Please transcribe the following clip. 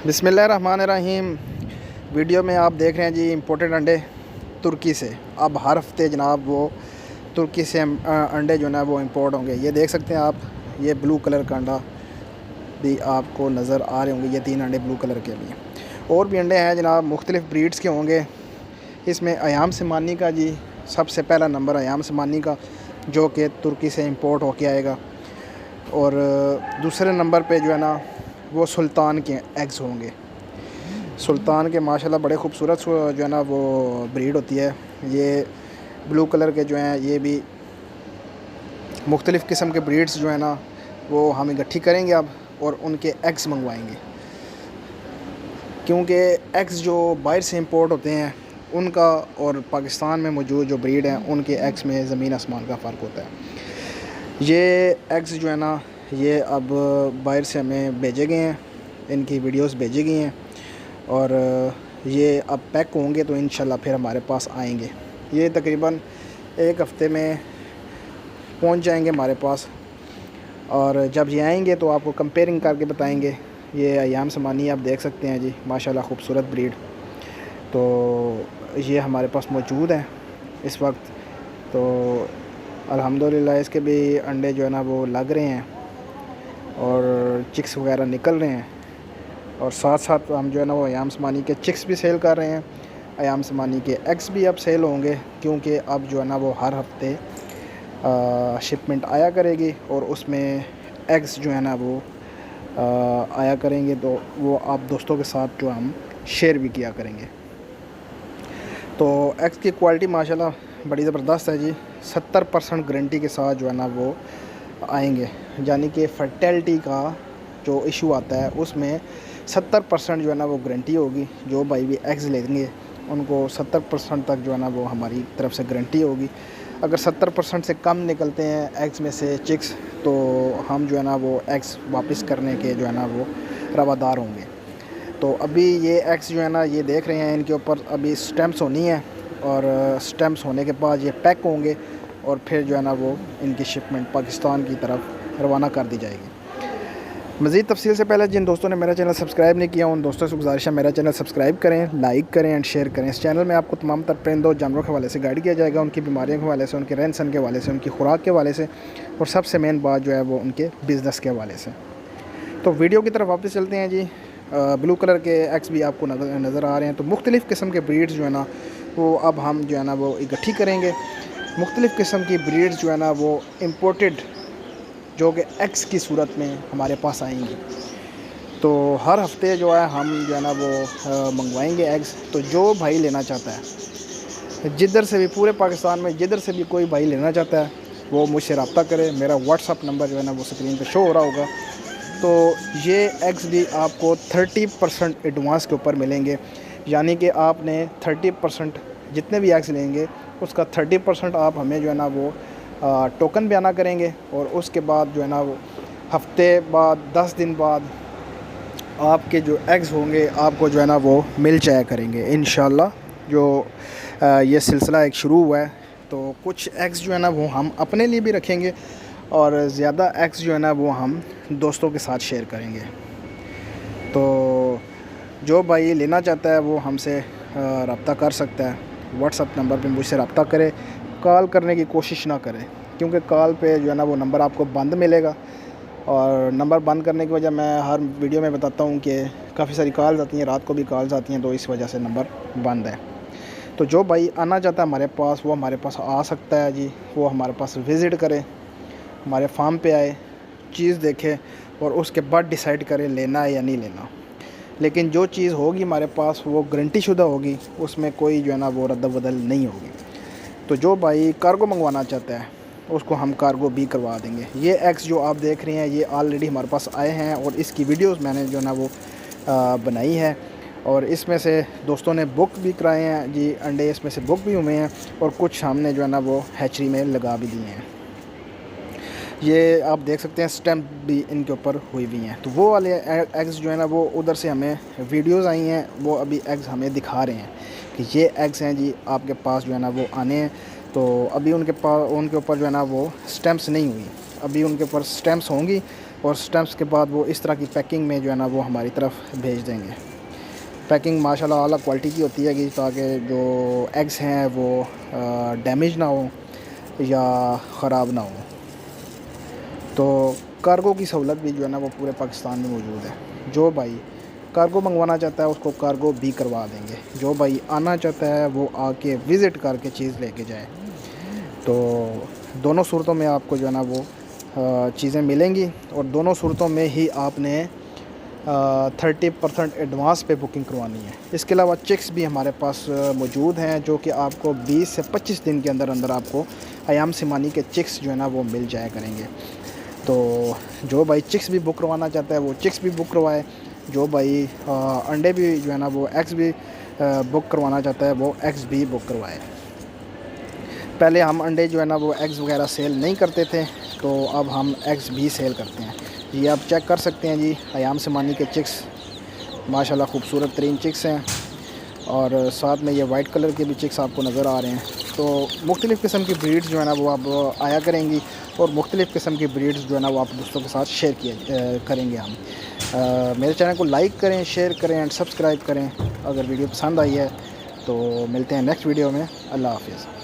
बिस्मिल्लाहिर्रहमानिर्रहीम। वीडियो में आप देख रहे हैं जी इम्पोर्टेड अंडे तुर्की से। अब हर हफ्ते जनाब वो तुर्की से अंडे जो है वो इंपोर्ट होंगे। ये देख सकते हैं आप, ये ब्लू कलर का अंडा भी आपको नज़र आ रहे होंगे। ये 3 अंडे ब्लू कलर के भी हैं। और भी अंडे हैं जनाब, मुख्तलिफ़ ब्रीड्स के होंगे। इसमें अयाम सिमानी का जी सबसे पहला नंबर, अयाम सिमानी का, जो कि तुर्की से इंपोर्ट होके आएगा। और दूसरे नंबर पे जो है ना वो सुल्तान के एग्स होंगे। सुल्तान के माशाल्लाह बड़े खूबसूरत जो है ना वो ब्रीड होती है। ये ब्लू कलर के जो हैं ये भी मुख्तलिफ़ किस्म के ब्रीड्स जो है ना वो हम इकट्ठी करेंगे अब, और उनके एग्स मंगवाएंगे। क्योंकि एग्स जो बाहर से इंपोर्ट होते हैं उनका और पाकिस्तान में मौजूद जो ब्रीड हैं उनके एग्स में ज़मीन आसमान का फ़र्क होता है। ये एग्स जो है ना ये अब बाहर से हमें भेजे गए हैं, इनकी वीडियोस भेजी गई हैं और ये अब पैक होंगे तो इंशाल्लाह फिर हमारे पास आएंगे। ये तकरीबन 1 हफ़्ते में पहुंच जाएंगे हमारे पास, और जब ये आएंगे तो आपको कंपेयरिंग करके बताएंगे। ये अयाम समानी आप देख सकते हैं जी, माशाल्लाह खूबसूरत ब्रीड। तो ये हमारे पास मौजूद है इस वक्त। तो अल्हम्दुलिल्लाह इसके भी अंडे जो है ना वो लग रहे हैं और चिक्स वगैरह निकल रहे हैं। और साथ साथ हम जो है ना वो अयाम समानी के चिक्स भी सेल कर रहे हैं। अयाम समानी के एग्स भी अब सेल होंगे, क्योंकि अब जो है ना वो हर हफ्ते शिपमेंट आया करेगी और उसमें एग्स जो है ना वो आया करेंगे। तो वो आप दोस्तों के साथ जो हम शेयर भी किया करेंगे। तो एग्स की क्वालिटी माशाल्लाह बड़ी ज़बरदस्त है जी। 70% गारंटी के साथ जो है ना वो आएंगे। यानी कि फर्टेलिटी का जो इशू आता है उसमें 70% जो है ना वो गारंटी होगी। जो भाई भी एग्स लेंगे उनको 70% तक जो है ना वो हमारी तरफ से गारंटी होगी। अगर 70% से कम निकलते हैं एग्स में से चिक्स, तो हम जो है ना वो एग्स वापस करने के जो है ना वो रवादार होंगे। तो अभी ये एग्स जो है ना ये देख रहे हैं, इनके ऊपर अभी स्टैम्प्स होनी है और स्टैम्प्स होने के बाद ये पैक होंगे और फिर जो है ना वो इनकी शिपमेंट पाकिस्तान की तरफ रवाना कर दी जाएगी। मज़ीद तफसील से पहले जिन दोस्तों ने मेरा चैनल सब्सक्राइब नहीं किया उन दोस्तों से गुजारिश है मेरा चैनल सब्सक्राइब करें, लाइक करें एंड शेयर करें। इस चैनल में आपको तमाम तर परिंदों जानवरों के हवाले से गाइड किया जाएगा, उनकी बीमारियों के हवाले से, उनके रहन सहन के हवाले से, उनकी खुराक के हवाले से, और सबसे मेन बात जो है वो उनके बिज़नेस के हवाले से। तो वीडियो की तरफ वापस चलते हैं जी। ब्लू कलर के एग्स भी आपको नज़र आ रहे हैं। तो मुख्तलिफ़ किस्म के ब्रीड्स जो है ना वो अब हम जो है ना वो इकट्ठी करेंगे। मुख्तलिफ़ किस्म की ब्रीड्स जो है ना वो इम्पोर्टेड जो कि एग्स की सूरत में हमारे पास आएंगी। तो हर हफ्ते जो है हम जो है ना वो मंगवाएंगे एग्स। तो जो भाई लेना चाहता है, जिधर से भी, पूरे पाकिस्तान में जिधर से भी कोई भाई लेना चाहता है वो मुझसे रब्ता करे। मेरा व्हाट्सअप नंबर जो है ना वो स्क्रीन पे शो हो रहा होगा। तो ये एग्स भी आपको 30% एडवांस के ऊपर मिलेंगे। यानी कि आपने 30% जितने भी एग्स लेंगे उसका 30% आप हमें जो है ना वो टोकन बयाना करेंगे, और उसके बाद जो है ना वो हफ्ते बाद 10 दिन बाद आपके जो एग्स होंगे आपको जो है ना वो मिल जाया करेंगे इंशाल्लाह। जो ये सिलसिला एक शुरू हुआ है, तो कुछ एग्स जो है ना वो हम अपने लिए भी रखेंगे और ज़्यादा एग्स जो है ना वो हम दोस्तों के साथ शेयर करेंगे। तो जो भाई लेना चाहता है वो हमसे रब्ता कर सकता है। व्हाट्सअप नंबर पे मुझसे रब्ता करे, कॉल करने की कोशिश ना करें, क्योंकि कॉल पे जो है ना वो नंबर आपको बंद मिलेगा। और नंबर बंद करने की वजह मैं हर वीडियो में बताता हूँ कि काफ़ी सारी कॉल्स आती हैं, रात को भी कॉल्स आती हैं, तो इस वजह से नंबर बंद है। तो जो भाई आना चाहता है हमारे पास वो हमारे पास आ सकता है जी। वो हमारे पास विज़िट करे, हमारे फार्म पे आए, चीज़ देखे और उसके बाद डिसाइड करे लेना है या नहीं लेना। लेकिन जो चीज़ होगी हमारे पास वो गारंटी शुदा होगी, उसमें कोई जो है ना वो रद्द बदल नहीं होगी। तो जो भाई कार्गो मंगवाना चाहता है उसको हम कार्गो भी करवा देंगे। ये एग्स जो आप देख रहे हैं ये ऑलरेडी हमारे पास आए हैं और इसकी वीडियोस मैंने जो ना वो बनाई है, और इसमें से दोस्तों ने बुक भी कराए हैं जी। अंडे इसमें से बुक भी हुए हैं और कुछ हमने जो है ना वो हैचरी में लगा भी दिए हैं। ये आप देख सकते हैं स्टैम्प भी इनके ऊपर हुई हुई हैं। तो वो वाले एग्स जो है ना वो उधर से हमें वीडियोस आई हैं, वो अभी एग्स हमें दिखा रहे हैं कि ये एग्स हैं जी, आपके पास जो है ना वो आने हैं। तो अभी उनके ऊपर जो है ना वो स्टैम्प्स नहीं हुई, अभी उनके ऊपर स्टैम्प्स होंगी और स्टैम्प्स के बाद वो इस तरह की पैकिंग में जो है ना वो हमारी तरफ भेज देंगे। पैकिंग माशाल्लाह आला क्वालिटी की होती है कि ताकि जो एग्स हैं वो डैमेज ना हो या ख़राब ना हो। तो कार्गो की सहूलत भी जो है ना वो पूरे पाकिस्तान में मौजूद है। जो भाई कार्गो मंगवाना चाहता है उसको कार्गो भी करवा देंगे। जो भाई आना चाहता है वो आके विज़िट करके चीज़ लेके जाए। तो दोनों सूरतों में आपको जो है ना वो चीज़ें मिलेंगी और दोनों सूरतों में ही आपने 30% एडवांस पे बुकिंग करवानी है। इसके अलावा चेक्स भी हमारे पास मौजूद हैं जो कि आपको 20 से 25 दिन के अंदर अंदर आपको अयाम सिमानी के चेक्स जो है ना वो मिल जाया करेंगे। तो जो भाई चिक्स भी बुक करवाना चाहता है वो चिक्स भी बुक करवाए। जो भाई अंडे भी जो है ना वो एग्स भी बुक करवाना चाहता है वो एग्स भी बुक करवाए। पहले हम अंडे जो है ना वो एग्स वगैरह सेल नहीं करते थे, तो अब हम एग्स भी सेल करते हैं। ये आप चेक कर सकते हैं जी, अयाम सिमानी के चिक्स माशाल्लाह खूबसूरत तरीन चिक्स हैं और साथ में ये वाइट कलर के भी चिक्स आपको नज़र आ रहे हैं। तो मुख्तलिफ़ किस्म की ब्रीड्स जो है ना वो अब आया करेंगी और मुख्तलिफ़ किस्म की ब्रीड्स जो है ना वो आप दोस्तों के साथ शेयर करेंगे हम। मेरे चैनल को लाइक करें, शेयर करें एंड सब्सक्राइब करें। अगर वीडियो पसंद आई है तो मिलते हैं नेक्स्ट वीडियो में। अल्लाह हाफ़िज़।